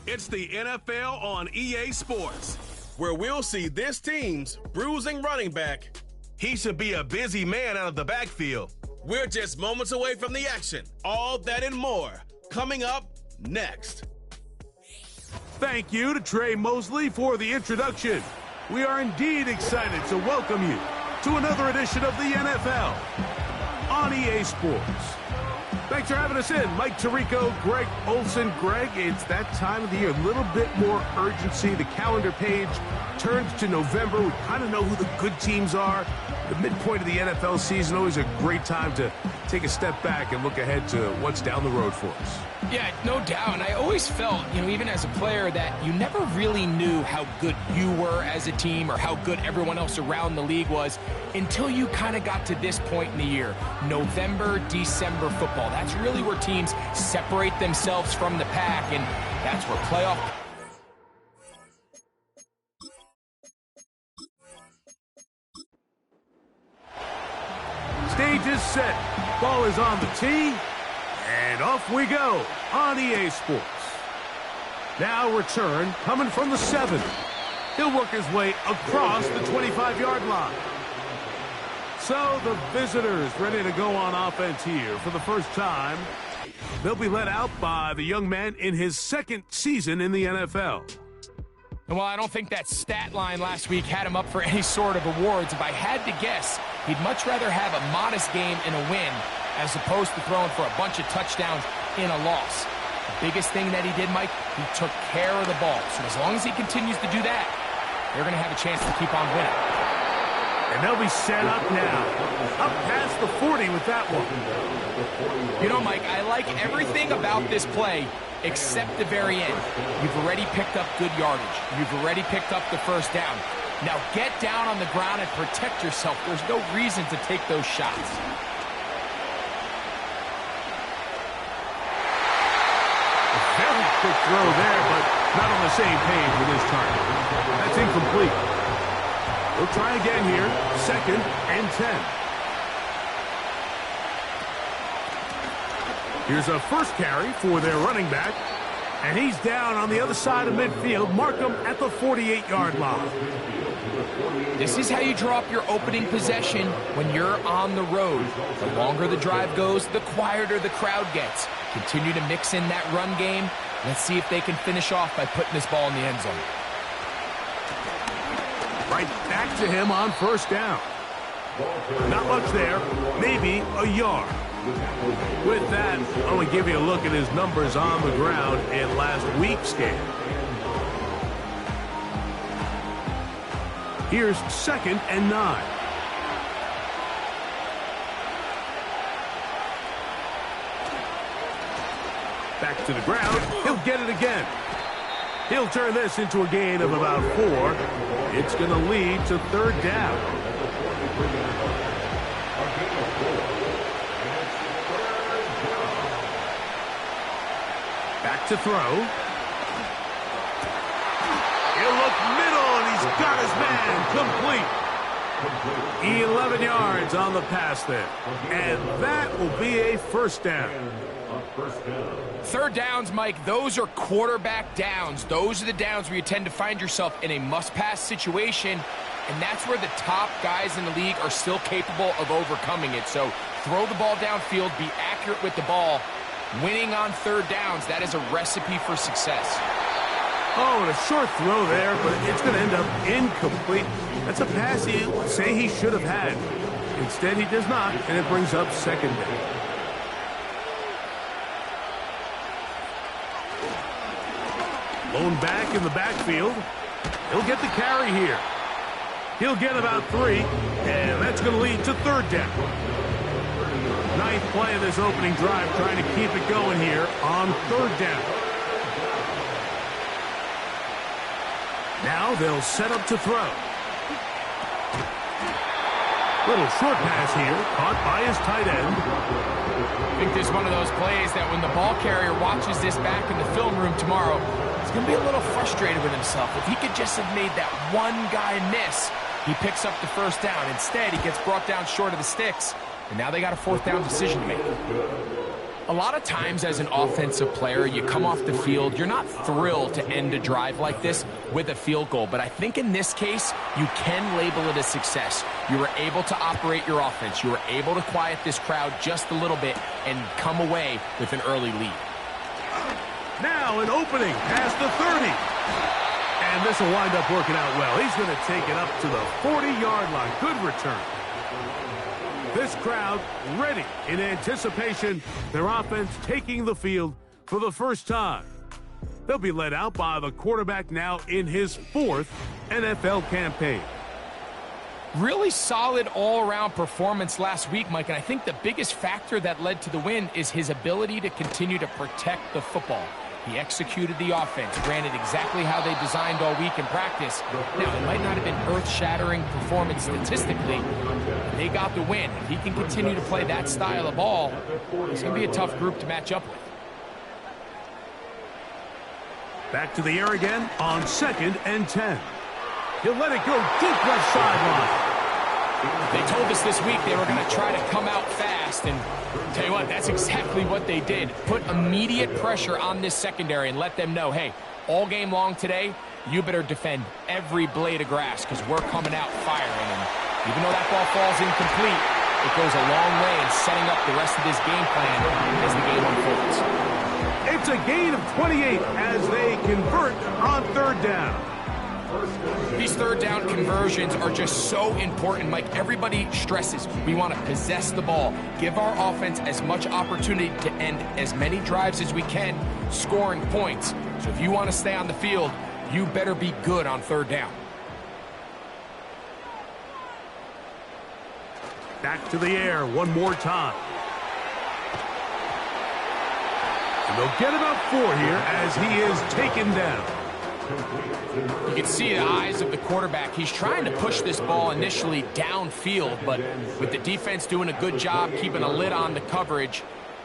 It's the NFL on EA Sports, where we'll see this team's bruising running back. He should be a busy man out of the backfield. We're just moments away from the action. All that and more coming up next. Thank you to Trey Mosley for the introduction. We are indeed excited to welcome you to another edition of the NFL on EA Sports. Thanks for having us in. Mike Tirico, Greg Olson. Greg, it's that time of the year. A little bit more urgency. The calendar page turns to November. We kind of know who the good teams are. The midpoint of the NFL season, always a great time to take a step back and look ahead to what's down the road for us. Yeah, no doubt. And I always felt, even as a player, that you never really knew how good you were as a team or how good everyone else around the league was until you kind of got to this point in the year. November, December football. That's really where teams separate themselves from the pack, and that's where playoff... Stage is set. Ball is on the tee. And off we go on EA Sports. Now return coming from the 7. He'll work his way across the 25-yard line. So the visitors ready to go on offense here for the first time. They'll be led out by the young man in his second season in the NFL. And while I don't think that stat line last week had him up for any sort of awards, if I had to guess, he'd much rather have a modest game in a win as opposed to throwing for a bunch of touchdowns in a loss. The biggest thing that he did, Mike, he took care of the ball. So as long as he continues to do that, they're going to have a chance to keep on winning. And they'll be set up now. Up past the 40 with that one. Mike, I like everything about this play except the very end. You've already picked up good yardage. You've already picked up the first down. Now get down on the ground and protect yourself. There's no reason to take those shots. Very quick throw there, but not on the same page with his target. That's incomplete. We'll try again here. 2nd and 10. Here's a first carry for their running back. And he's down on the other side of midfield. Mark him at the 48-yard line. This is how you draw up your opening possession when you're on the road. The longer the drive goes, the quieter the crowd gets. Continue to mix in that run game. Let's see if they can finish off by putting this ball in the end zone. Right back to him on first down. Not much there. Maybe a yard. With that, I want to give you a look at his numbers on the ground in last week's game. Here's 2nd and 9. Back to the ground. He'll get it again. He'll turn this into a gain of about 4. It's going to lead to 3rd down. Back to throw. He'll look middle, and he's got his man complete. 11 yards on the pass there. And that will be a first down. 3rd downs, Mike, those are quarterback downs. Those are the downs where you tend to find yourself in a must-pass situation, and that's where the top guys in the league are still capable of overcoming it. So throw the ball downfield, be accurate with the ball. Winning on 3rd downs, that is a recipe for success. Oh, and a short throw there, but it's going to end up incomplete. That's a pass he would say he should have had. Instead, he does not, and it brings up 2nd down. Lone back in the backfield. He'll get the carry here. He'll get about 3, and that's going to lead to 3rd down. 9th play of this opening drive, trying to keep it going here on 3rd down. Now they'll set up to throw. Little short pass here, caught by his tight end. I think this is one of those plays that when the ball carrier watches this back in the film room tomorrow, he's going to be a little frustrated with himself. If he could just have made that one guy miss, he picks up the first down. Instead, he gets brought down short of the sticks. And now they got a 4th down decision to make. A lot of times as an offensive player, you come off the field, you're not thrilled to end a drive like this with a field goal. But I think in this case, you can label it a success. You were able to operate your offense. You were able to quiet this crowd just a little bit and come away with an early lead. Now an opening past the 30. And this will wind up working out well. He's going to take it up to the 40-yard line. Good return. This crowd ready in anticipation, their offense taking the field for the first time. They'll be led out by the quarterback now in his 4th NFL campaign. Really solid all-around performance last week, Mike, and I think the biggest factor that led to the win is his ability to continue to protect the football. He executed the offense, ran it exactly how they designed all week in practice. Now, it might not have been earth-shattering performance statistically, but they got the win. If he can continue to play that style of ball, it's going to be a tough group to match up with. Back to the air again on 2nd and 10. He'll let it go deep left sideline. They told us this week they were going to try to come out fast, and tell you what, that's exactly what they did. Put immediate pressure on this secondary and let them know, hey, all game long today, you better defend every blade of grass because we're coming out firing. And even though that ball falls incomplete, it goes a long way in setting up the rest of this game plan as the game unfolds. It's a gain of 28 as they convert on 3rd down. These 3rd down conversions are just so important, Mike. Everybody stresses we want to possess the ball, give our offense as much opportunity to end as many drives as we can, scoring points. So if you want to stay on the field, you better be good on 3rd down. Back to the air one more time. And they'll get about 4 here as he is taken down. You can see the eyes of the quarterback. He's trying to push this ball initially downfield, but with the defense doing a good job keeping a lid on the coverage,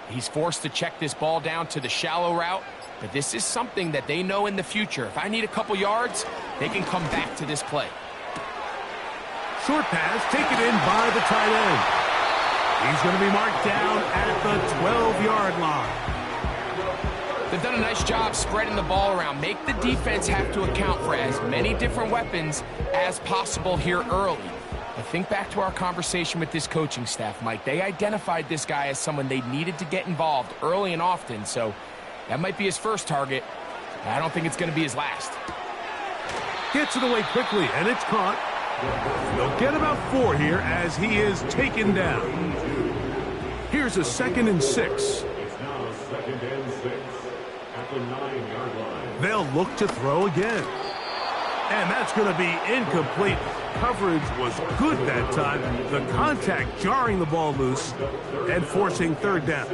he's forced to check this ball down to the shallow route. But this is something that they know in the future. If I need a couple yards, they can come back to this play. Short pass taken in by the tight end. He's going to be marked down at the 12-yard line. They've done a nice job spreading the ball around. Make the defense have to account for as many different weapons as possible here early. I think back to our conversation with this coaching staff, Mike. They identified this guy as someone they needed to get involved early and often, so that might be his first target. I don't think it's going to be his last. Gets it away quickly, and it's caught. They'll get about 4 here as he is taken down. Here's a 2nd and 6. They'll look to throw again. And that's going to be incomplete. Coverage was good that time. The contact jarring the ball loose and forcing 3rd down.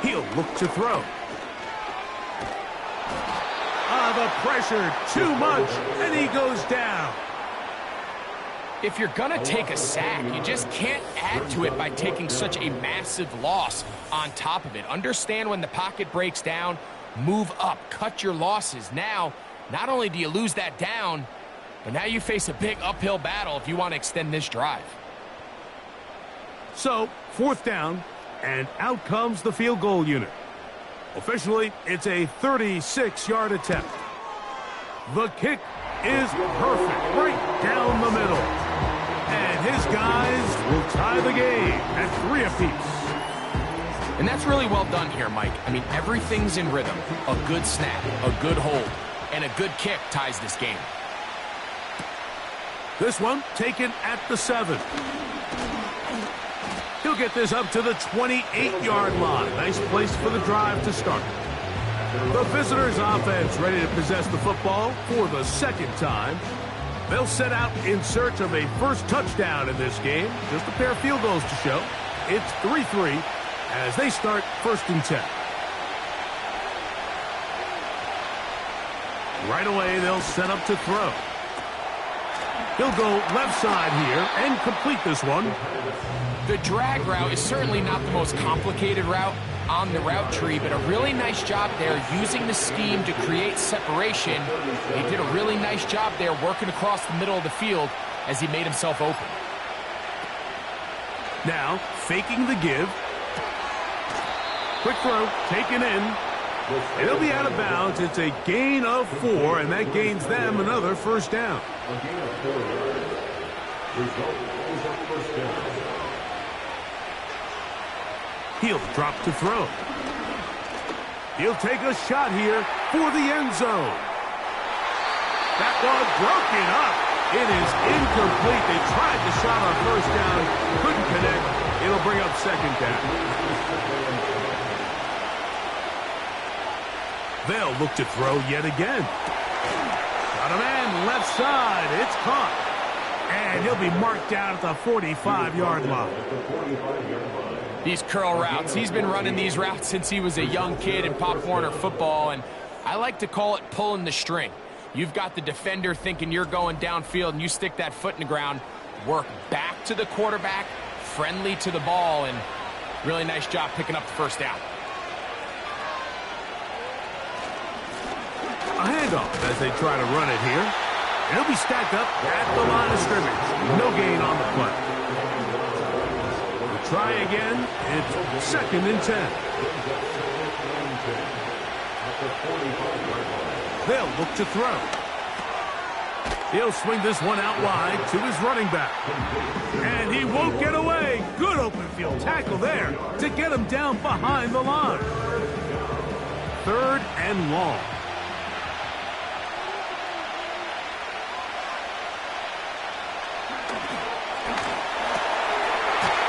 He'll look to throw. The pressure, too much, and he goes down. If you're going to take a sack, you just can't add to it by taking such a massive loss on top of it. Understand when the pocket breaks down, move up, cut your losses. Now, not only do you lose that down, but now you face a big uphill battle if you want to extend this drive. So, 4th down, and out comes the field goal unit. Officially, it's a 36-yard attempt. The kick is perfect, right down the middle. And his guys will tie the game at 3 apiece. And that's really well done here, Mike. I mean, everything's in rhythm. A good snap, a good hold, and a good kick ties this game. This one taken at the 7. He'll get this up to the 28-yard line. Nice place for the drive to start. The visitors' offense ready to possess the football for the 2nd time. They'll set out in search of a first touchdown in this game. Just a pair of field goals to show. It's 3-3 as they start 1st and 10. Right away, they'll set up to throw. He'll go left side here and complete this one. The drag route is certainly not the most complicated route on the route tree, but a really nice job there using the scheme to create separation. He did a really nice job there working across the middle of the field as he made himself open. Now, faking the give. Quick throw, taken in. It'll be out of bounds. It's a gain of 4, and that gains them another first down. He'll drop to throw. He'll take a shot here for the end zone. That ball broken up. It is incomplete. They tried the shot on first down. Couldn't connect. It'll bring up second down. They'll look to throw yet again. Got a man left side. It's caught. And he'll be marked down at the 45-yard line. These curl routes. He's been running these routes since he was a young kid in Pop Warner football, and I like to call it pulling the string. You've got the defender thinking you're going downfield, and you stick that foot in the ground, work back to the quarterback, friendly to the ball, and really nice job picking up the first down. A handoff as they try to run it here. He'll be stacked up at the line of scrimmage. No gain on the play. We'll try again. It's second and 10. They'll look to throw. He'll swing this one out wide to his running back. And he won't get away. Good open field tackle there to get him down behind the line. Third and long.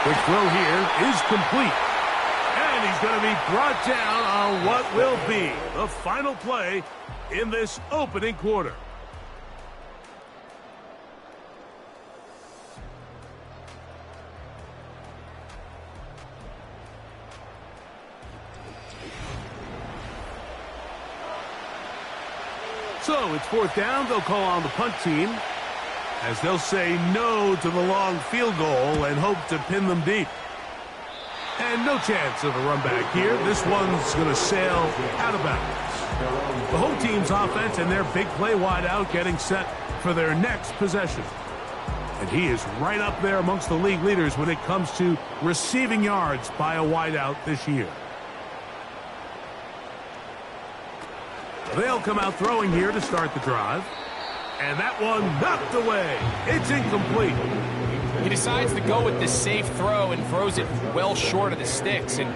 Quick throw here is complete. And he's going to be brought down on what will be the final play in this opening quarter. So it's fourth down. They'll call on the punt team, as they'll say no to the long field goal and hope to pin them deep. And no chance of a run back here. This one's going to sail out of bounds. The home team's offense and their big play wide out getting set for their next possession. And he is right up there amongst the league leaders when it comes to receiving yards by a wide out this year. They'll come out throwing here to start the drive. And that one knocked away. It's incomplete. He decides to go with the safe throw and throws it well short of the sticks. And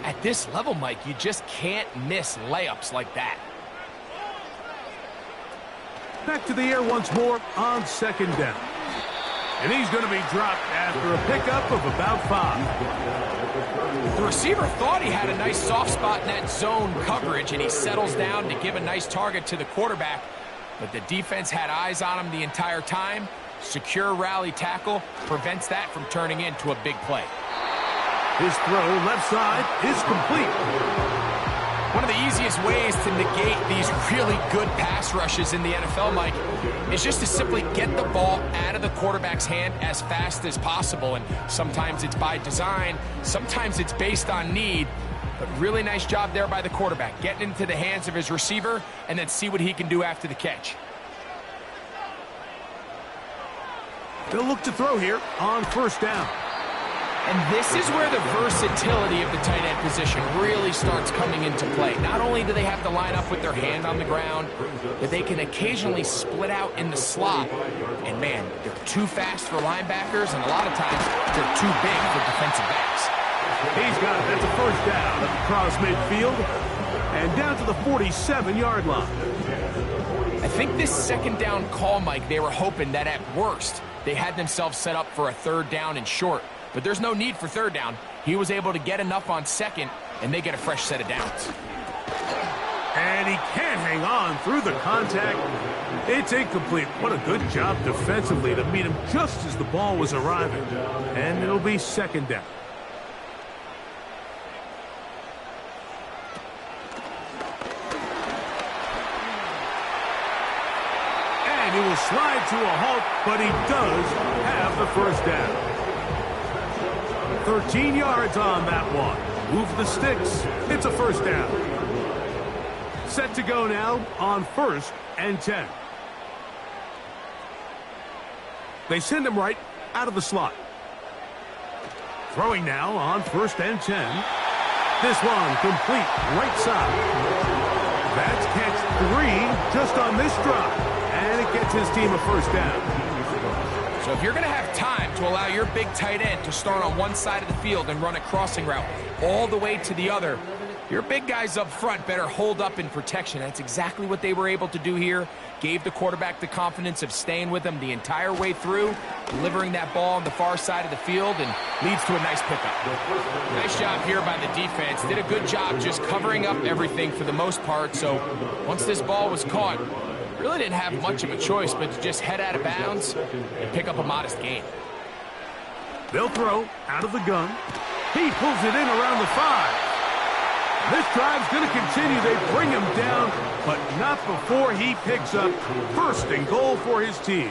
at this level, Mike, you just can't miss layups like that. Back to the air once more on second down. And he's going to be dropped after a pickup of about 5. The receiver thought he had a nice soft spot in that zone coverage, and he settles down to give a nice target to the quarterback. But the defense had eyes on him the entire time. Secure rally tackle prevents that from turning into a big play. His throw left side is complete. One of the easiest ways to negate these really good pass rushes in the NFL, Mike, is just to simply get the ball out of the quarterback's hand as fast as possible. And sometimes it's by design, sometimes it's based on need. But really nice job there by the quarterback, getting into the hands of his receiver and then see what he can do after the catch. They'll look to throw here on first down. And this is where the versatility of the tight end position really starts coming into play. Not only do they have to line up with their hand on the ground, but they can occasionally split out in the slot. And man, they're too fast for linebackers, and a lot of times they're too big for defensive backs. He's got it. That's a first down across midfield and down to the 47-yard line. I think this second down call, Mike, they were hoping that at worst they had themselves set up for a third down and short. But there's no need for third down. He was able to get enough on second, and they get a fresh set of downs. And he can't hang on through the contact. It's incomplete. What a good job defensively to meet him just as the ball was arriving. And it'll be second down. And he will slide to a halt, but he does have the first down. 13 yards on that one. Move the sticks. It's a first down. Set to go now on first and 10. They send him right out of the slot. Throwing now on 1st and 10. This one complete right side. That's catch 3 just on this drive. And it gets his team a 1st down. So if you're going to have time to allow your big tight end to start on one side of the field and run a crossing route all the way to the other, your big guys up front better hold up in protection. That's exactly what they were able to do here. Gave the quarterback the confidence of staying with him the entire way through, delivering that ball on the far side of the field, and leads to a nice pickup. Nice job here by the defense. Did a good job just covering up everything for the most part. So once this ball was caught, really didn't have much of a choice but to just head out of bounds and pick up a modest gain. They'll throw out of the gun. He pulls it in around the 5. This drive's going to continue. They bring him down, but not before he picks up 1st and goal for his team.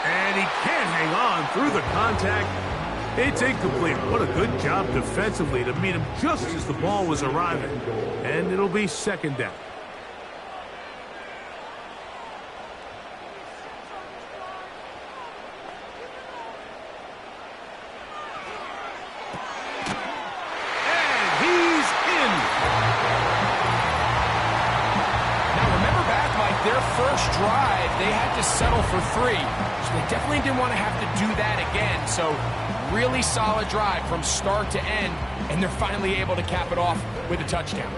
And he can't hang on through the contact. It's incomplete. What a good job defensively to meet him just as the ball was arriving. And it'll be 2nd down. Drive, they had to settle for 3, so they definitely didn't want to have to do that again. So really solid drive from start to end, and they're finally able to cap it off with a touchdown.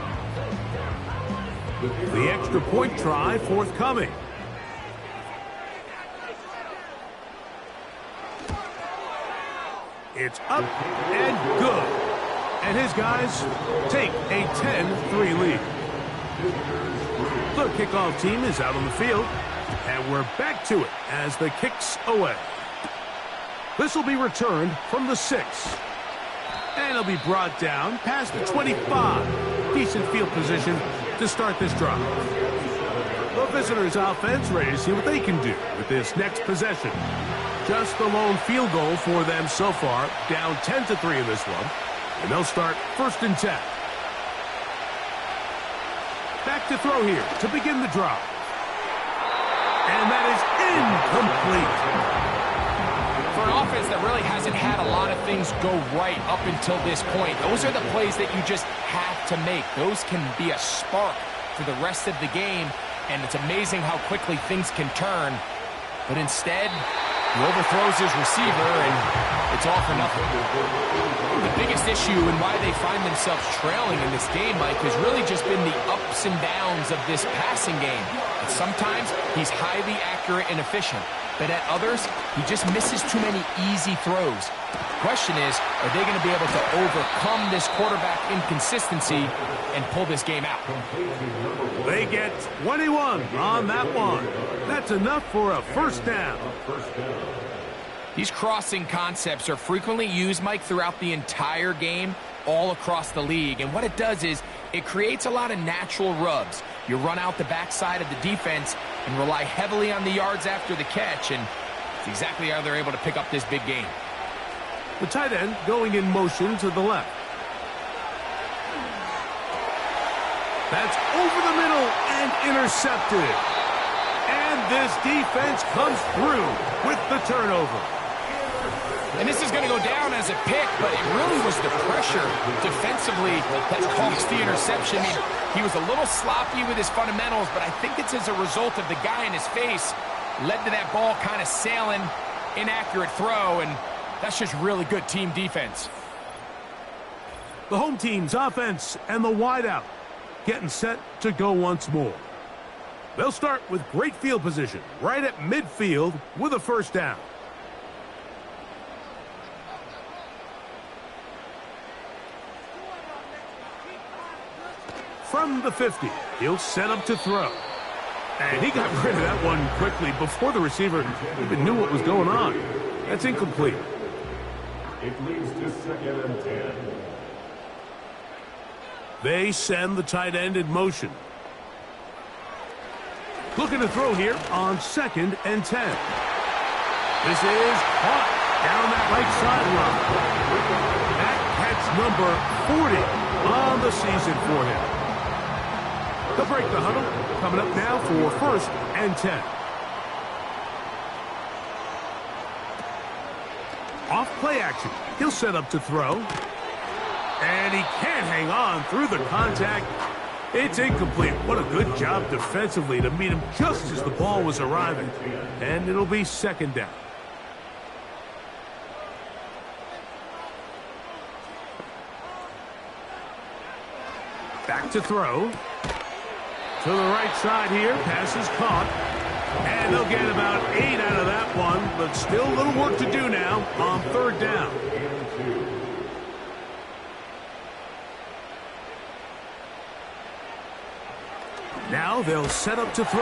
The extra point try forthcoming. It's up and good, and his guys take a 10-3 lead. The kickoff team is out on the field, and we're back to it as the kick's away. This will be returned from the 6. And it'll be brought down past the 25. Decent field position to start this drive. The visitors' offense ready to see what they can do with this next possession. Just the lone field goal for them so far, down 10-3 in this one. And they'll start 1st and 10. Back to throw here to begin the drive. And that is incomplete. For an offense that really hasn't had a lot of things go right up until this point, those are the plays that you just have to make. Those can be a spark for the rest of the game, and it's amazing how quickly things can turn. But instead, he overthrows his receiver, and it's all for nothing. The biggest issue and why they find themselves trailing in this game, Mike, has really just been the ups and downs of this passing game. And sometimes he's highly accurate and efficient, but at others, he just misses too many easy throws. The question is, are they going to be able to overcome this quarterback inconsistency and pull this game out? They get 21 on that one. That's enough for a 1st down. These crossing concepts are frequently used, Mike, throughout the entire game, all across the league. And what it does is it creates a lot of natural rubs. You run out the backside of the defense and rely heavily on the yards after the catch, and it's exactly how they're able to pick up this big game. The tight end going in motion to the left. That's over the middle and intercepted. And this defense comes through with the turnover. And this is going to go down as a pick, but it really was the pressure defensively that caused the interception. I mean, he was a little sloppy with his fundamentals, but I think it's as a result of the guy in his face led to that ball kind of sailing, inaccurate throw, and that's just really good team defense. The home team's offense and the wideout getting set to go once more. They'll start with great field position right at midfield with a 1st down. From the 50, he'll set up to throw. And he got rid of that one quickly before the receiver even knew what was going on. That's incomplete. It leads to 2nd and 10. They send the tight end in motion. Looking to throw here on 2nd and 10. This is caught down that right sideline. That catch number 40 on the season for him. They'll break the huddle. Coming up now for 1st and 10. Off play action. He'll set up to throw. And he can't hang on through the contact. It's incomplete. What a good job defensively to meet him just as the ball was arriving. And it'll be 2nd down. Back to throw. To the right side here. Pass is caught. And they'll get about 8 out of that one, but still a little work to do now on 3rd down. Now they'll set up to throw.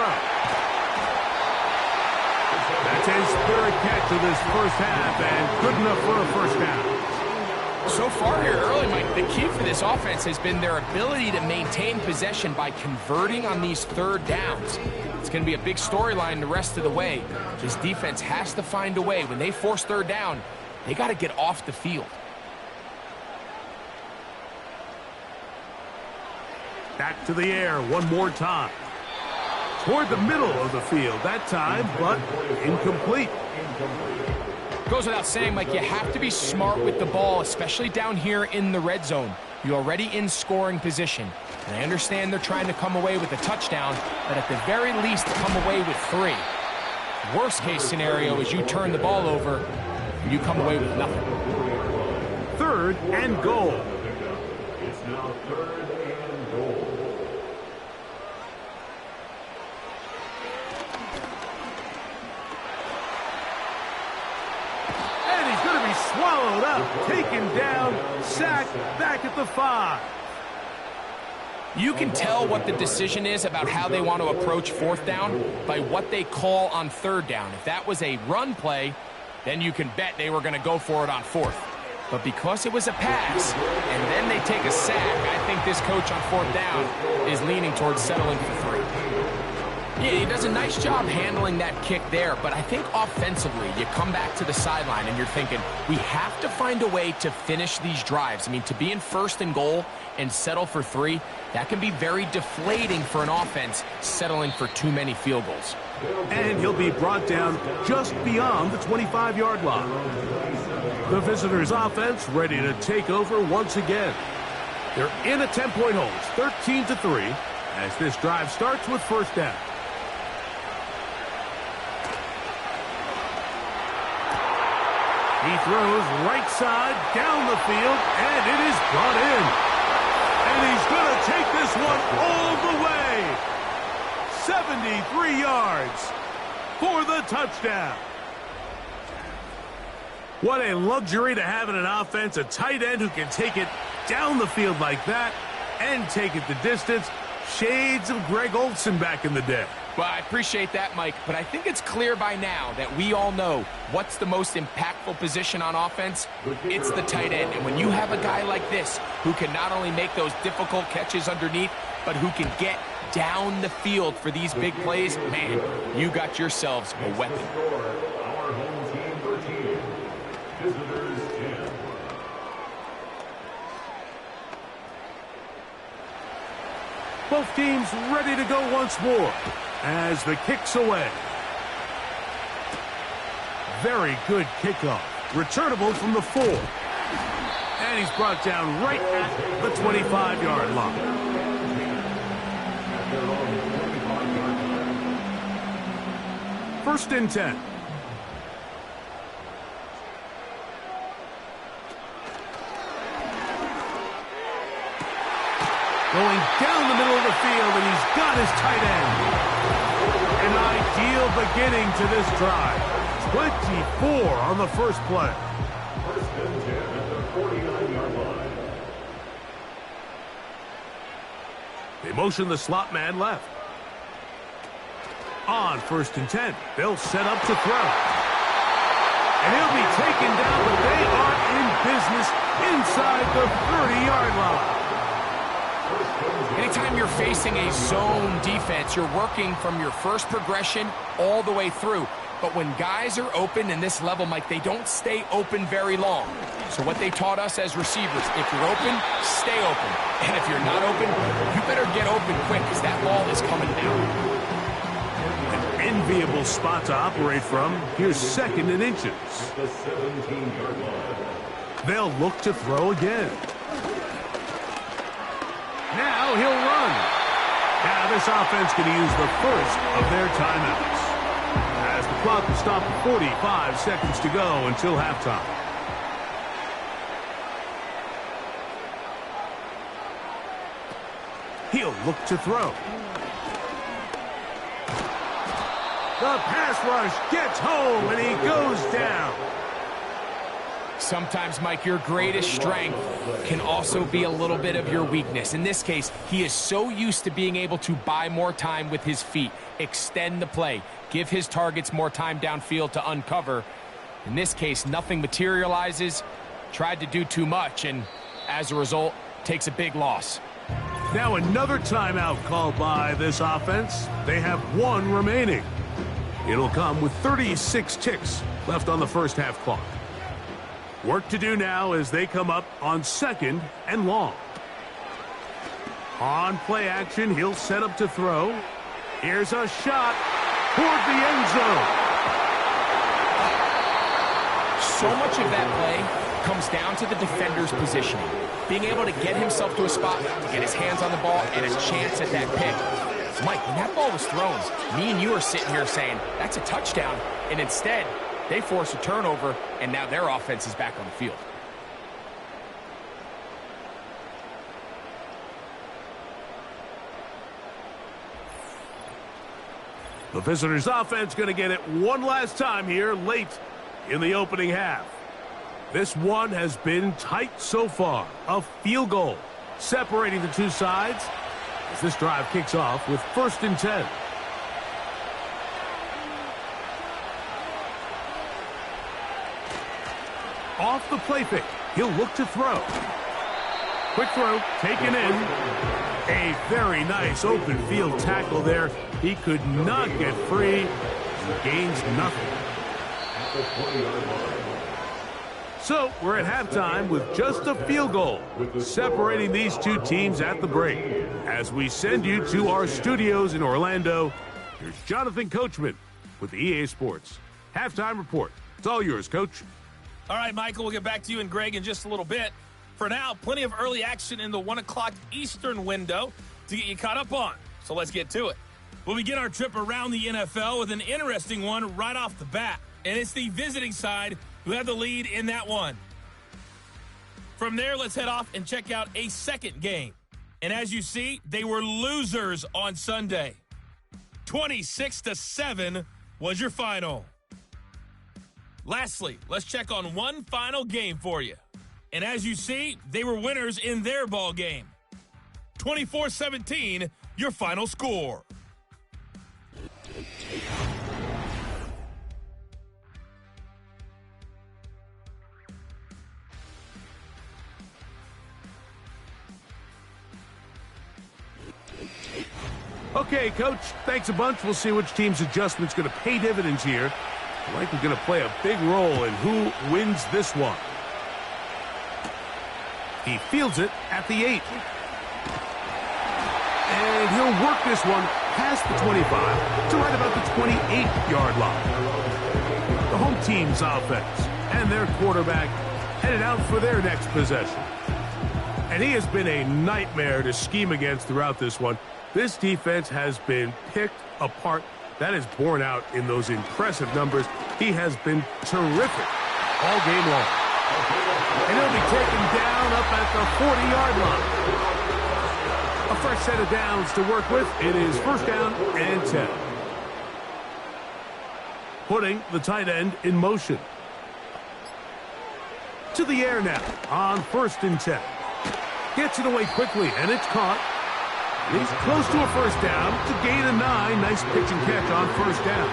That's his 3rd catch of this first half, and good enough for a 1st down. So far here early, Mike, the key for this offense has been their ability to maintain possession by converting on these 3rd downs. It's going to be a big storyline the rest of the way. This defense has to find a way. When they force 3rd down, they got to get off the field. Back to the air one more time. Toward the middle of the field that time, but incomplete. Goes without saying, Mike, you have to be smart with the ball, especially down here in the red zone. You're already in scoring position. And I understand they're trying to come away with a touchdown, but at the very least, come away with 3. Worst case scenario is you turn the ball over and you come away with nothing. 3rd and goal. It's now 3rd and goal. Swallowed up, taken down, sacked, back at the 5. You can tell what the decision is about how they want to approach 4th down by what they call on 3rd down. If that was a run play, then you can bet they were going to go for it on 4th. But because it was a pass, and then they take a sack, I think this coach on 4th down is leaning towards settling for 3. Yeah, he does a nice job handling that kick there, but I think offensively, you come back to the sideline and you're thinking, we have to find a way to finish these drives. I mean, to be in 1st and goal and settle for 3, that can be very deflating for an offense settling for too many field goals. And he'll be brought down just beyond the 25-yard line. The visitors' offense ready to take over once again. They're in a 10-point hold, 13-3, as this drive starts with 1st down. He throws right side down the field, and it is brought in. And he's going to take this one all the way. 73 yards for the touchdown. What a luxury to have in an offense, a tight end who can take it down the field like that and take it the distance. Shades of Greg Olsen back in the day. Well, I appreciate that, Mike, but I think it's clear by now that we all know what's the most impactful position on offense. It's the tight end. And when you have a guy like this who can not only make those difficult catches underneath, but who can get down the field for these big plays, man, you got yourselves a weapon. Our home team 13, visitors 10. Both teams ready to go once more as the kick's away. Very good kickoff. Returnable from the 4. And he's brought down right at the 25-yard line. First and 10. Going down the middle of the field, and he's got his tight end. An ideal beginning to this drive. 24 on the first play. First and 10 at the 49-yard line. They motion the slot man left. On first and 10, they'll set up to throw. And he'll be taken down, but they are in business inside the 30-yard line. Anytime you're facing a zone defense, you're working from your first progression all the way through. But when guys are open in this level, Mike, they don't stay open very long. So what they taught us as receivers, if you're open, stay open. And if you're not open, you better get open quick because that ball is coming down. An enviable spot to operate from. Here's 2nd and inches. The 17-yard line. They'll look to throw again. Now he'll run. Now this offense going to use the first of their timeouts. As the clock will stop at 45 seconds to go until halftime. He'll look to throw. The pass rush gets home and he goes down. Sometimes, Mike, your greatest strength can also be a little bit of your weakness. In this case, he is so used to being able to buy more time with his feet, extend the play, give his targets more time downfield to uncover. In this case, nothing materializes, tried to do too much, and as a result, takes a big loss. Now another timeout called by this offense. They have 1 remaining. It'll come with 36 ticks left on the first half clock. Work to do now as they come up on 2nd and long. On play action, he'll set up to throw. Here's a shot toward the end zone. So much of that play comes down to the defender's positioning. Being able to get himself to a spot, to get his hands on the ball, and a chance at that pick. Mike, when that ball was thrown, me and you are sitting here saying, that's a touchdown. And instead, they force a turnover, and now their offense is back on the field. The visitors' offense going to get it one last time here late in the opening half. This one has been tight so far. A field goal separating the two sides as this drive kicks off with 1st and 10. Off the play fake, he'll look to throw. Quick throw, taken in. A very nice open field tackle there. He could not get free. He gains nothing. So we're at halftime with just a field goal separating these two teams at the break. As we send you to our studios in Orlando, here's Jonathan Coachman with the EA Sports Halftime Report. It's all yours, Coach. All right, Michael, we'll get back to you and Greg in just a little bit. For now, plenty of early action in the 1 o'clock Eastern window to get you caught up on. So let's get to it. We'll begin our trip around the NFL with an interesting one right off the bat. And it's the visiting side who have the lead in that one. From there, let's head off and check out a second game. And as you see, they were losers on Sunday. 26-7 was your final. Lastly, let's check on one final game for you. And as you see, they were winners in their ball game. 24-17, your final score. Okay, Coach, thanks a bunch. We'll see which team's adjustment's going to pay dividends here. Likely going to play a big role in who wins this one. He fields it at the 8. And he'll work this one past the 25 to right about the 28-yard line. The home team's offense and their quarterback headed out for their next possession. And he has been a nightmare to scheme against throughout this one. This defense has been picked apart. That is borne out in those impressive numbers. He has been terrific all game long. And he'll be taken down up at the 40-yard line. A fresh set of downs to work with. It is 1st down and 10. Putting the tight end in motion. To the air now on 1st and 10. Gets it away quickly, and it's caught. He's close to a 1st down to gain a 9. Nice pitch and catch on 1st down.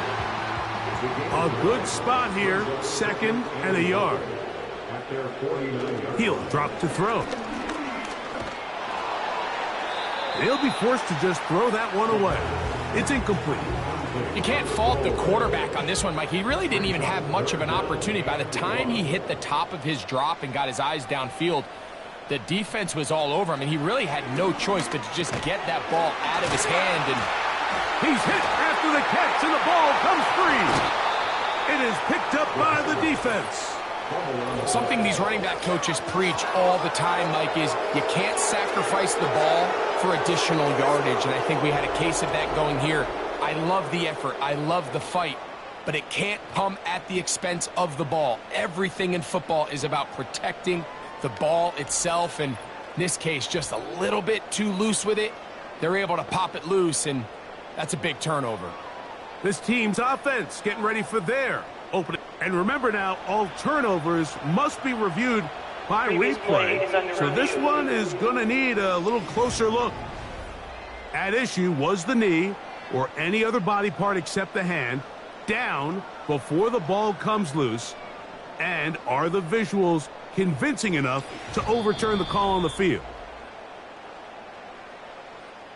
A good spot here, 2nd and a yard. He'll drop to throw. He'll be forced to just throw that one away. It's incomplete. You can't fault the quarterback on this one, Mike. He really didn't even have much of an opportunity. By the time he hit the top of his drop and got his eyes downfield, the defense was all over him, and he really had no choice but to just get that ball out of his hand. And he's hit after the catch, and the ball comes free. It is picked up by the defense. Something these running back coaches preach all the time, Mike, is you can't sacrifice the ball for additional yardage, and I think we had a case of that going here. I love the effort. I love the fight, but it can't come at the expense of the ball. Everything in football is about protecting the ball itself, and in this case, just a little bit too loose with it. They're able to pop it loose, and that's a big turnover. This team's offense getting ready for their opening. And remember now, all turnovers must be reviewed by replay. So this one is going to need a little closer look. At issue was the knee or any other body part except the hand down before the ball comes loose. And are the visuals convincing enough to overturn the call on the field?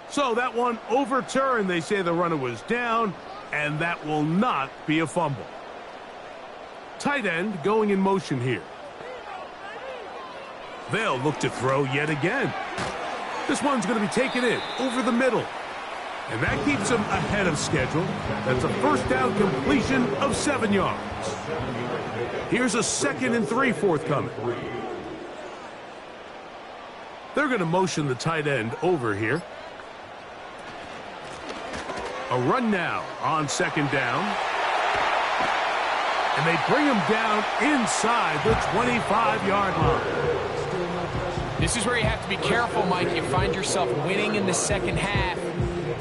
So that one overturned. They say the runner was down, and that will not be a fumble. Tight end going in motion here. They'll look to throw yet again. This one's going to be taken in over the middle. And that keeps them ahead of schedule. That's a first down completion of 7 yards. Here's a 2nd and 3 forthcoming. They're going to motion the tight end over here. A run now on 2nd down. And they bring him down inside the 25-yard line. This is where you have to be careful, Mike. You find yourself winning in the second half.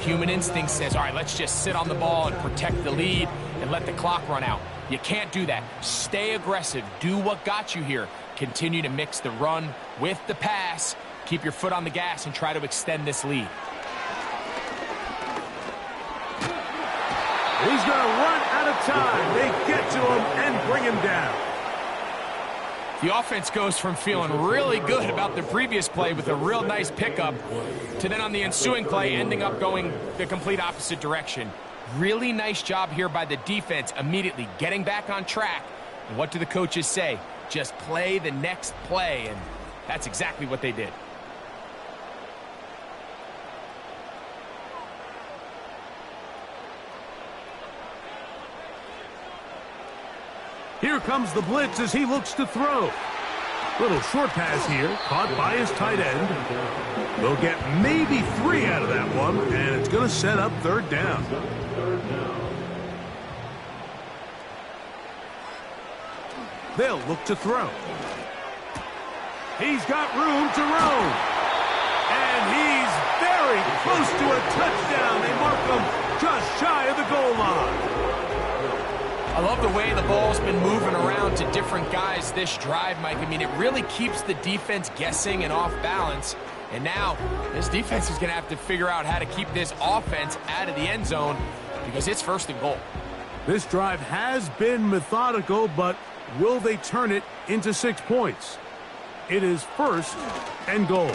Human instinct says, all right, let's just sit on the ball and protect the lead and let the clock run out. You can't do that. Stay aggressive. Do what got you here. Continue to mix the run with the pass. Keep your foot on the gas and try to extend this lead. He's going to run out of time. They get to him and bring him down. The offense goes from feeling really good about the previous play with a real nice pickup to then on the ensuing play ending up going the complete opposite direction. Really nice job here by the defense immediately getting back on track. And what do the coaches say? Just play the next play, and that's exactly what they did. Here comes the blitz as he looks to throw. Little short pass here, caught by his tight end. They'll get maybe 3 out of that one, and it's going to set up 3rd down. They'll look to throw. He's got room to roam. And he's very close to a touchdown. They mark him just shy of the goal line. I love the way the ball's been moving around to different guys this drive, Mike. I mean, it really keeps the defense guessing and off balance. And now this defense is going to have to figure out how to keep this offense out of the end zone because it's 1st and goal. This drive has been methodical, but will they turn it into 6 points? It is 1st and goal.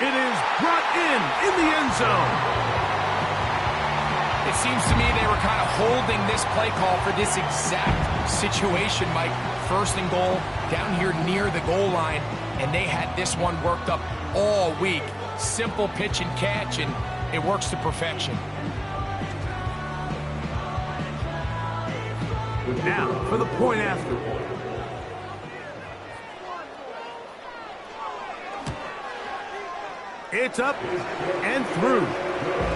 It is brought in the end zone. It seems to me they were kind of holding this play call for this exact situation, Mike. 1st and goal, down here near the goal line, and they had this one worked up all week. Simple pitch and catch, and it works to perfection. Now for the point after. It's up and through.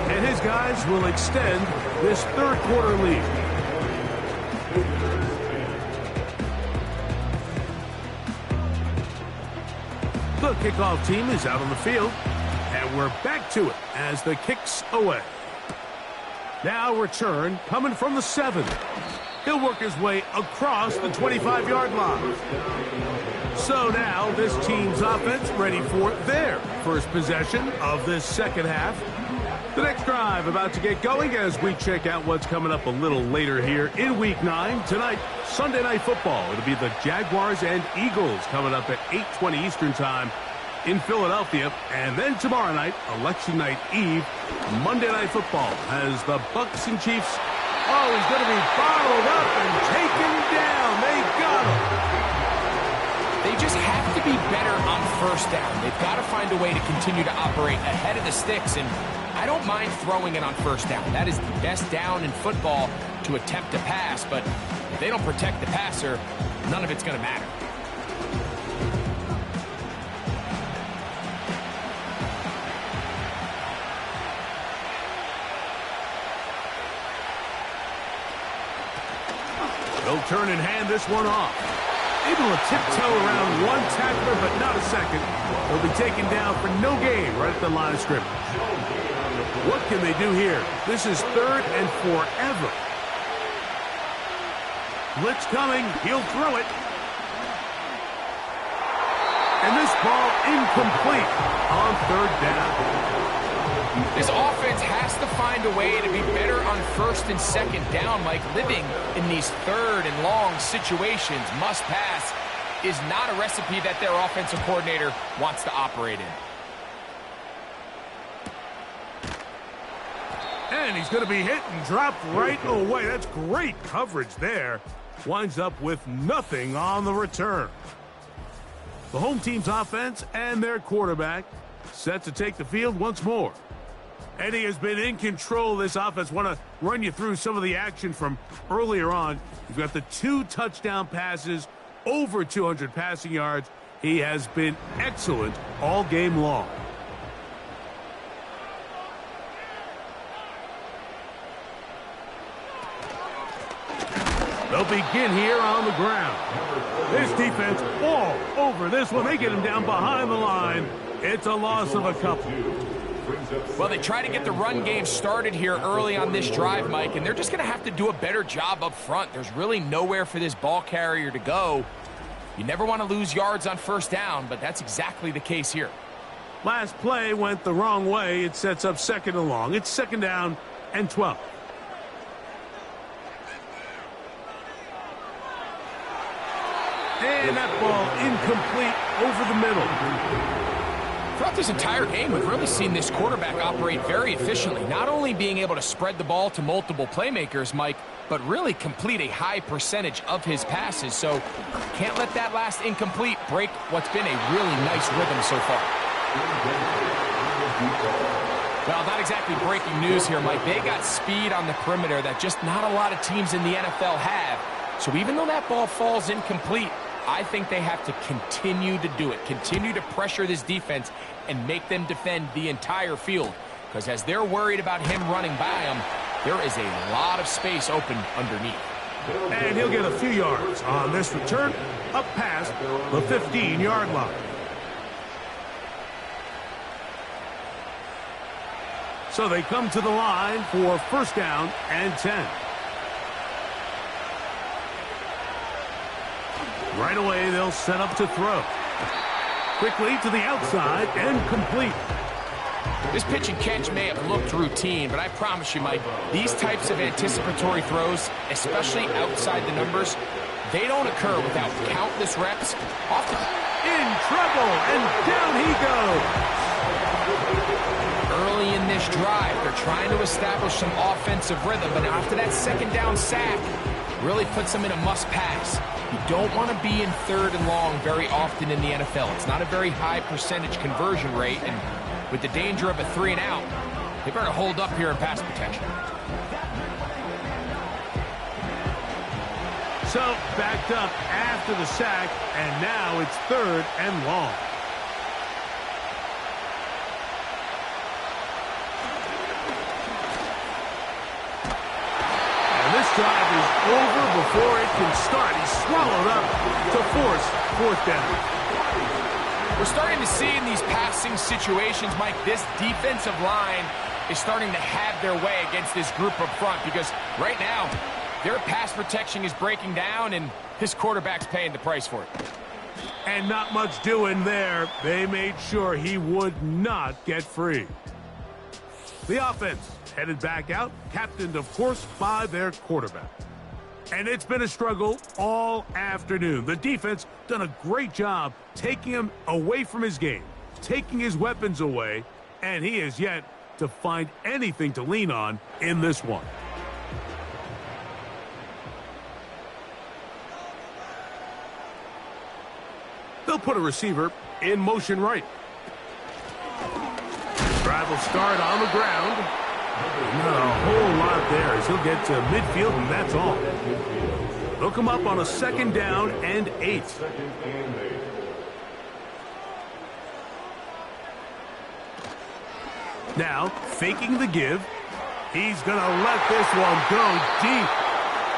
And his guys will extend this 3rd quarter lead. The kickoff team is out on the field. And we're back to it as the kick's away. Now return coming from the 7. He'll work his way across the 25-yard line. So now this team's offense ready for their first possession of this second half. The next drive about to get going as we check out what's coming up a little later here in Week 9. Tonight, Sunday Night Football. It'll be the Jaguars and Eagles coming up at 8:20 Eastern Time. in Philadelphia. And then tomorrow night, Election Night Eve, Monday Night Football has the Bucs and Chiefs. Oh, he's going to be bottled up and taken down. They got him. They just have to be better on first down. They've got to find a way to continue to operate ahead of the sticks, and I don't mind throwing it on first down. That is the best down in football to attempt to pass, but if they don't protect the passer, none of it's going to matter. They'll turn and hand this one off. Able to tiptoe around one tackler, but not a second. They'll be taken down for no gain right at the line of scrimmage. What can they do here? This is 3rd and forever. Blitz coming. He'll throw it. And this ball incomplete on 3rd down. This offense has to find a way to be better on 1st and 2nd down, Mike. Living in these 3rd and long situations, must pass, is not a recipe that their offensive coordinator wants to operate in. And he's going to be hit and dropped right away. That's great coverage there. Winds up with nothing on the return. The home team's offense and their quarterback set to take the field once more. Eddie has been in control of this offense. Want to run you through some of the action from earlier on. You've got the 2 touchdown passes, over 200 passing yards. He has been excellent all game long. They'll begin here on the ground. This defense all over this one. They get him down behind the line. It's a loss of a couple. Well, they try to get the run game started here early on this drive, Mike, and they're just going to have to do a better job up front. There's really nowhere for this ball carrier to go. You never want to lose yards on 1st down, but that's exactly the case here. Last play went the wrong way. It sets up 2nd and long. It's 2nd down and 12. And that ball incomplete over the middle. Throughout this entire game, we've really seen this quarterback operate very efficiently, not only being able to spread the ball to multiple playmakers, Mike, but really complete a high percentage of his passes. So can't let that last incomplete break what's been a really nice rhythm so far. Well, not exactly breaking news here, Mike. They got speed on the perimeter that just not a lot of teams in the NFL have. So even though that ball falls incomplete, I think they have to continue to do it, continue to pressure this defense and make them defend the entire field. Because as they're worried about him running by them, there is a lot of space open underneath. And he'll get a few yards on this return up past the 15-yard line. So they come to the line for 1st down and 10. Right away, they'll set up to throw. Quickly to the outside and complete. This pitch and catch may have looked routine, but I promise you, Mike, these types of anticipatory throws, especially outside the numbers, they don't occur without countless reps. Often in trouble, and down he goes. Early in this drive, they're trying to establish some offensive rhythm, but after that 2nd down sack, really puts them in a must-pass. You don't want to be in 3rd and long very often in the NFL. It's not a very high percentage conversion rate, and with the danger of a 3 and out, they better hold up here in pass protection. So, backed up after the sack, and now it's 3rd and long. This drive is over before it can start. He's swallowed up to force 4th down. We're starting to see in these passing situations, Mike, this defensive line is starting to have their way against this group up front because right now their pass protection is breaking down and his quarterback's paying the price for it. And not much doing there. They made sure he would not get free. The offense headed back out, captained, of course, by their quarterback. And it's been a struggle all afternoon. The defense done a great job taking him away from his game. taking his weapons away, and he has yet to find anything to lean on in this one. They'll put a receiver in motion right. Drive will start on the ground. Not a whole lot there as he'll get to midfield, and that's all. They'll come up on a 2nd down and 8. Now, faking the give. He's going to let this one go deep.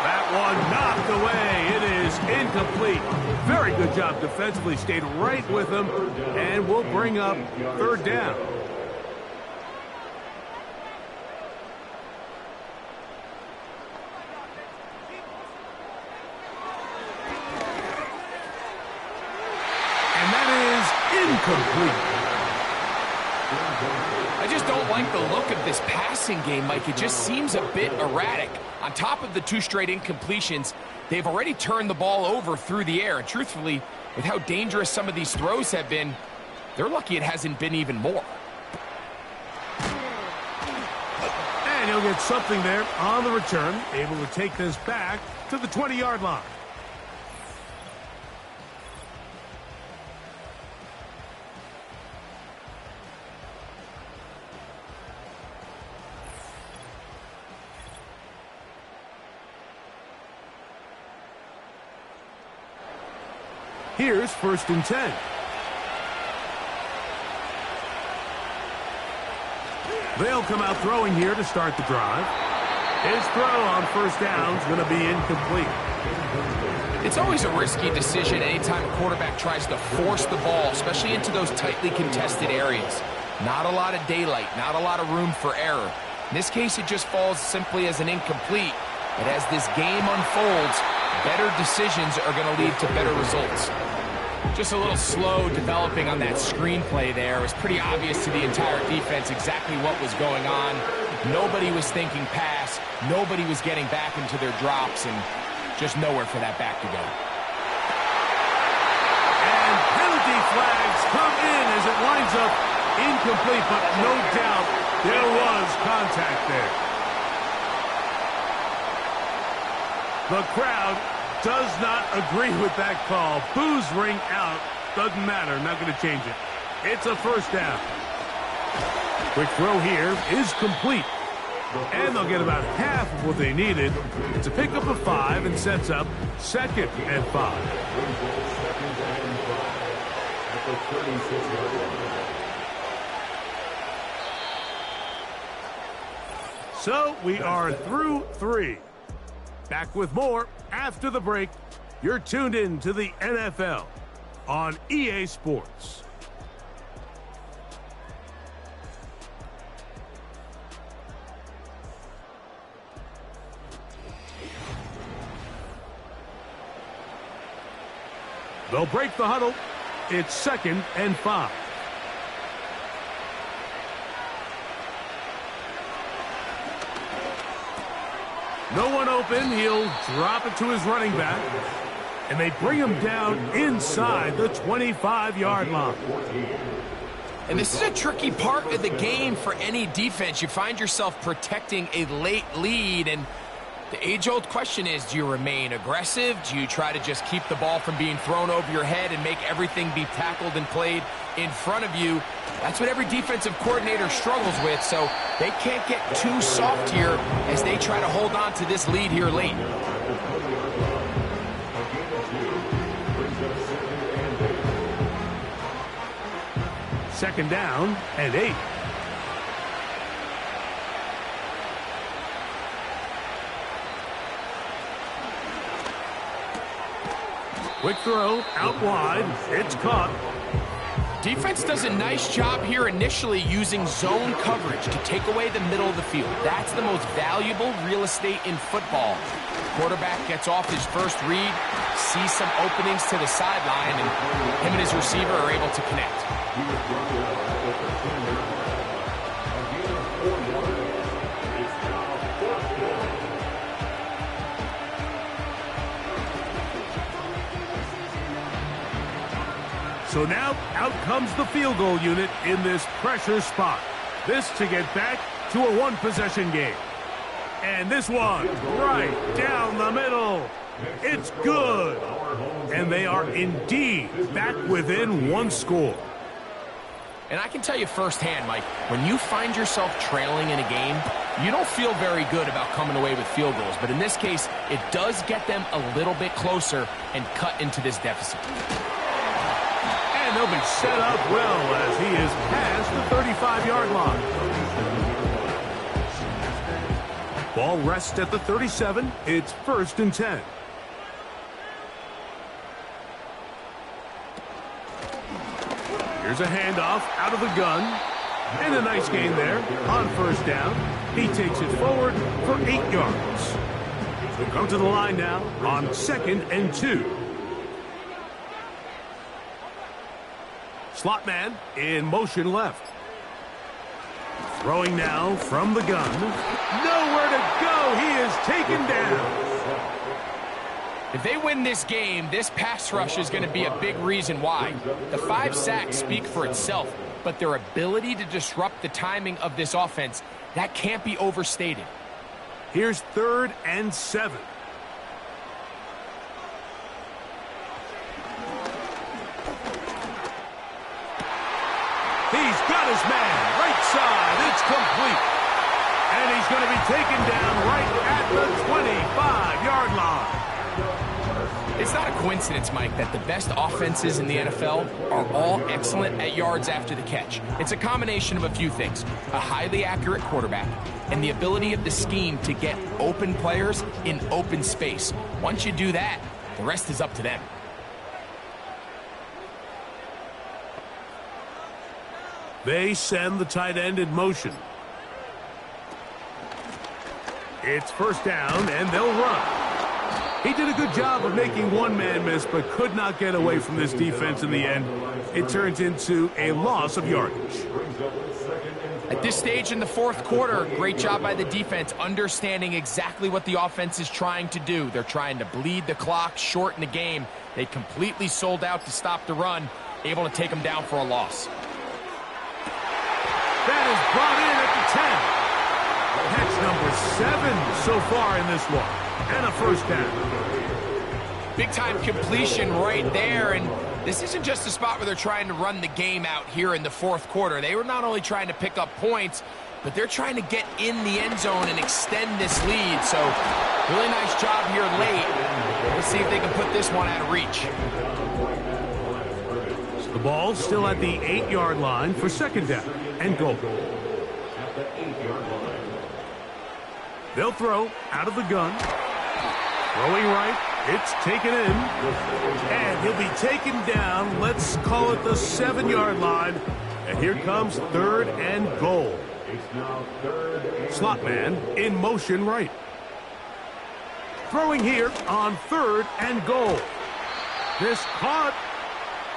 That one knocked away. It is incomplete. Very good job defensively. Stayed right with him, and we'll bring up 3rd down. And that is incomplete. I just don't like the look of this passing game, Mike. It just seems a bit erratic. On top of the 2 straight incompletions, they've already turned the ball over through the air. And truthfully, with how dangerous some of these throws have been, they're lucky it hasn't been even more. And he'll get something there on the return, able to take this back to the 20-yard line. Here's 1st and 10. They'll come out throwing here to start the drive. His throw on 1st down is going to be incomplete. It's always a risky decision anytime a quarterback tries to force the ball, especially into those tightly contested areas. Not a lot of daylight, not a lot of room for error. In this case, it just falls simply as an incomplete. But as this game unfolds, better decisions are going to lead to better results. Just a little slow developing on that screenplay there. It was pretty obvious to the entire defense exactly what was going on. Nobody was thinking pass. Nobody was getting back into their drops, and just nowhere for that back to go. And penalty flags come in as it winds up incomplete, but no doubt there was contact there. The crowd does not agree with that call. Boos ring out. Doesn't matter. Not going to change it. It's a 1st down. Quick throw here is complete. And they'll get about half of what they needed. It's a pickup of 5 and sets up 2nd and 5. So we are through 3. Back with more after the break. You're tuned in to the NFL on EA Sports. They'll break the huddle. It's 2nd and 5. No one open. He'll drop it to his running back. And they bring him down inside the 25-yard line. And this is a tricky part of the game for any defense. You find yourself protecting a late lead, and the age-old question is, do you remain aggressive? Do you try to just keep the ball from being thrown over your head and make everything be tackled and played in front of you? That's what every defensive coordinator struggles with, so they can't get too soft here as they try to hold on to this lead here late. Second down and 8. Quick throw out wide. It's caught. Defense does a nice job here initially using zone coverage to take away the middle of the field. That's the most valuable real estate in football. Quarterback gets off his first read, sees some openings to the sideline, and him and his receiver are able to connect. So So now, out comes the field goal unit in this pressure spot. This to get back to a one-possession game. And this one, right down the middle. It's good. And they are indeed back within one score. And I can tell you firsthand, Mike, when you find yourself trailing in a game, you don't feel very good about coming away with field goals. But in this case, it does get them a little bit closer and cut into this deficit. And they'll be set up well as he is past the 35-yard line. Ball rests at the 37. It's 1st and 10. Here's a handoff out of the gun. And a nice gain there on 1st down. He takes it forward for 8 yards. We'll come to the line now on 2nd and 2. Slot man in motion left. Throwing now from the gun. Nowhere to go. He is taken down. If they win this game, this pass rush is going to be a big reason why. The 5 sacks speak for itself, but their ability to disrupt the timing of this offense, that can't be overstated. Here's 3rd and 7. He's got his man, right side, it's complete. And he's going to be taken down right at the 25-yard line. It's not a coincidence, Mike, that the best offenses in the NFL are all excellent at yards after the catch. It's a combination of a few things: a highly accurate quarterback and the ability of the scheme to get open players in open space. Once you do that, the rest is up to them. They send the tight end in motion. It's 1st down, and they'll run. He did a good job of making one man miss, but could not get away from this defense in the end. It turns into a loss of yardage. At this stage in the 4th quarter, great job by the defense, understanding exactly what the offense is trying to do. They're trying to bleed the clock, shorten the game. They completely sold out to stop the run, able to take them down for a loss. That is brought in at the 10. Catch number 7 so far in this one. And a 1st down. Big-time completion right there, and this isn't just a spot where they're trying to run the game out here in the 4th quarter. They were not only trying to pick up points, but they're trying to get in the end zone and extend this lead. So, really nice job here late. Let's see if they can put this one out of reach. So the ball still at the 8-yard line for 2nd down and goal. They'll throw out of the gun. Throwing right, it's taken in. And he'll be taken down, let's call it the 7-yard line. And here comes 3rd and goal. Slot man in motion right. Throwing here on 3rd and goal. This caught,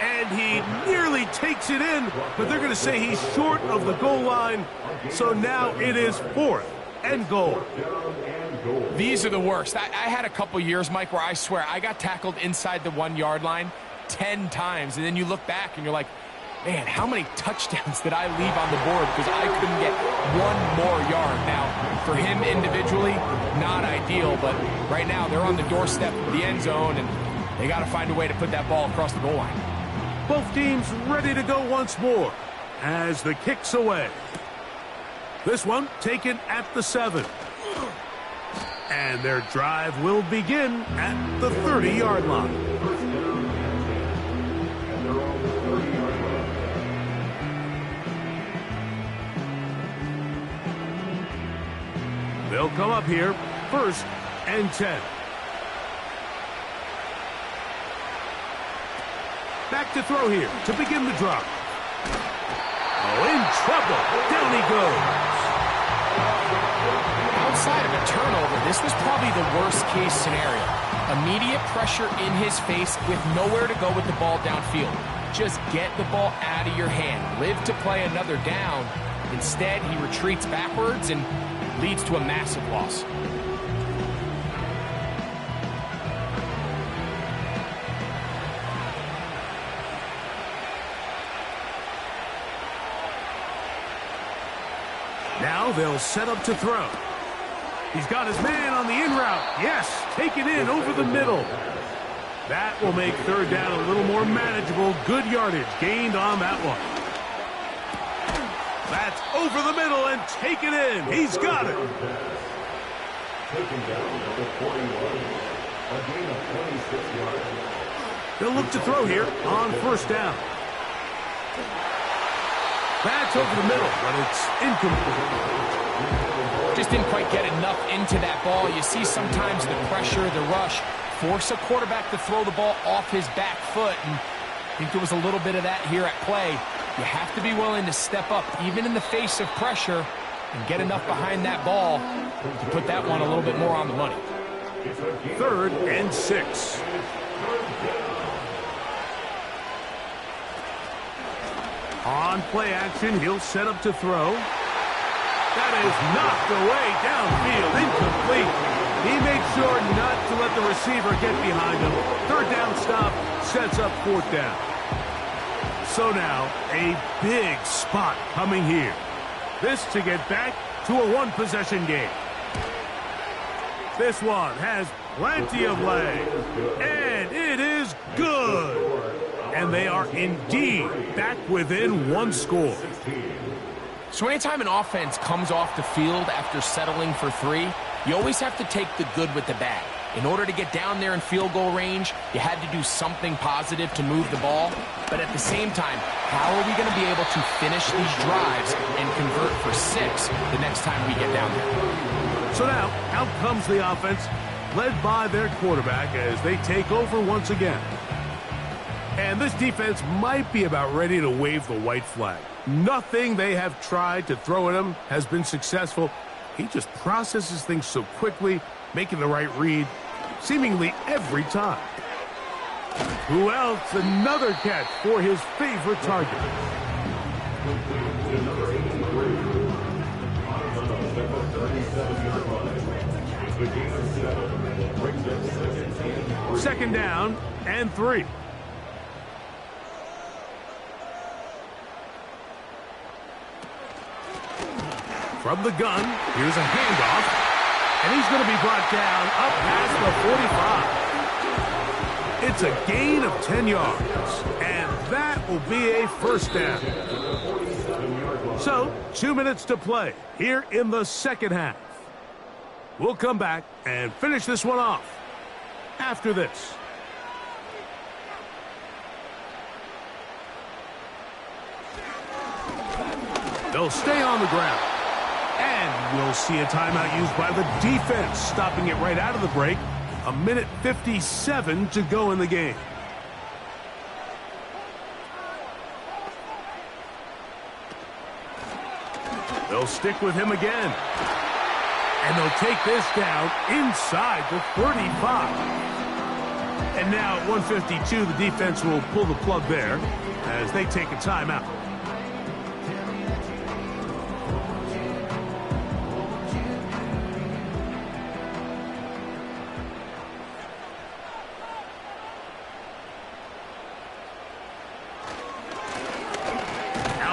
and he nearly takes it in, but they're going to say he's short of the goal line. So now it is 4th and goal. These are the worst. I had a couple years, Mike, where I swear I got tackled inside the 1-yard line 10 times, and then you look back and you're like, man, how many touchdowns did I leave on the board because I couldn't get one more yard? Now, for him individually, not ideal, but right now they're on the doorstep of the end zone, and they got to find a way to put that ball across the goal line. Both teams ready to go once more as the kick's away. This one taken at the 7. And their drive will begin at the 30-yard line. They'll come up here, 1st and 10. Back to throw here to begin the drive. Oh, in trouble. Down he goes. Outside of a turnover, this was probably the worst-case scenario. Immediate pressure in his face with nowhere to go with the ball downfield. Just get the ball out of your hand. Live to play another down. Instead, he retreats backwards and leads to a massive loss. now they'll set up to throw. He's got his man on the in route. Yes, take it in over the middle. That will make third down a little more manageable. Good yardage gained on that one. That's over the middle and take it in. He's got it. Taken down number 41. A gain of 26 yards. They'll look to throw here on first down. That's over the middle, but it's incomplete. Just didn't quite get enough into that ball. You see sometimes the pressure, the rush, force a quarterback to throw the ball off his back foot. And I think there was a little bit of that here at play. You have to be willing to step up, even in the face of pressure, and get enough behind that ball to put that one a little bit more on the money. 3rd and 6. On play action, he'll set up to throw. That is knocked away downfield, incomplete. He made sure not to let the receiver get behind him. Third down stop sets up fourth down. So now, a big spot coming here. This to get back to a one-possession game. This one has plenty of leg, and it is good. And they are indeed back within one score. So anytime an offense comes off the field after settling for 3, you always have to take the good with the bad. In order to get down there in field goal range, you had to do something positive to move the ball. But at the same time, how are we going to be able to finish these drives and convert for 6 the next time we get down there? So now, out comes the offense, led by their quarterback as they take over once again. And this defense might be about ready to wave the white flag. Nothing they have tried to throw at him has been successful. He just processes things so quickly, making the right read, seemingly every time. Who else? Another catch for his favorite target. Second down and 3. From the gun, here's a handoff, and he's going to be brought down up past the 45. It's a gain of 10 yards, and that will be a first down. So, 2 minutes to play here in the second half. We'll come back and finish this one off after this. They'll stay on the ground. And we'll see a timeout used by the defense, stopping it right out of the break. 1:57 to go in the game. They'll stick with him again. And they'll take this down inside the 35. And now at 1:52, the defense will pull the plug there as they take a timeout.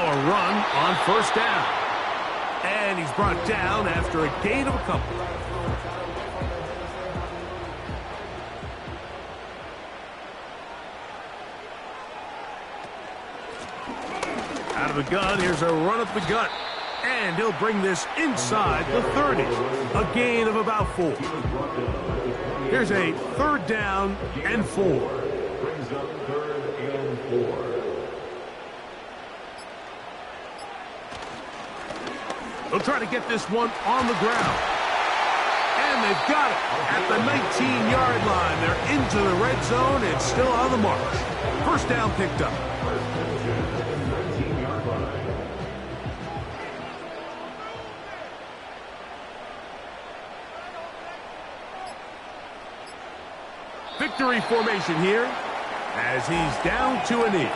Run on first down. And he's brought down after a gain of a couple. Out of the gun, here's a run up the gut. And he'll bring this inside the 30. A gain of about 4. Here's a third down and 4. Brings up 3rd and 4. They'll try to get this one on the ground. And they've got it at the 19-yard line. They're into the red zone and still on the march. First down picked up. Victory formation here as he's down to a knee.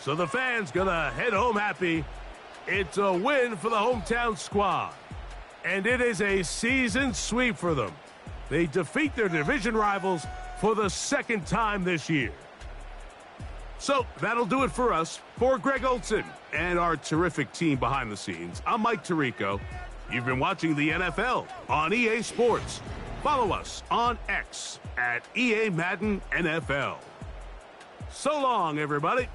So the fans gonna head home happy. It's a win for the hometown squad. And it is a season sweep for them. They defeat their division rivals for the second time this year. So that'll do it for us. For Greg Olson and our terrific team behind the scenes, I'm Mike Tirico. You've been watching the NFL on EA Sports. Follow us on X at EA Madden NFL. So long, everybody.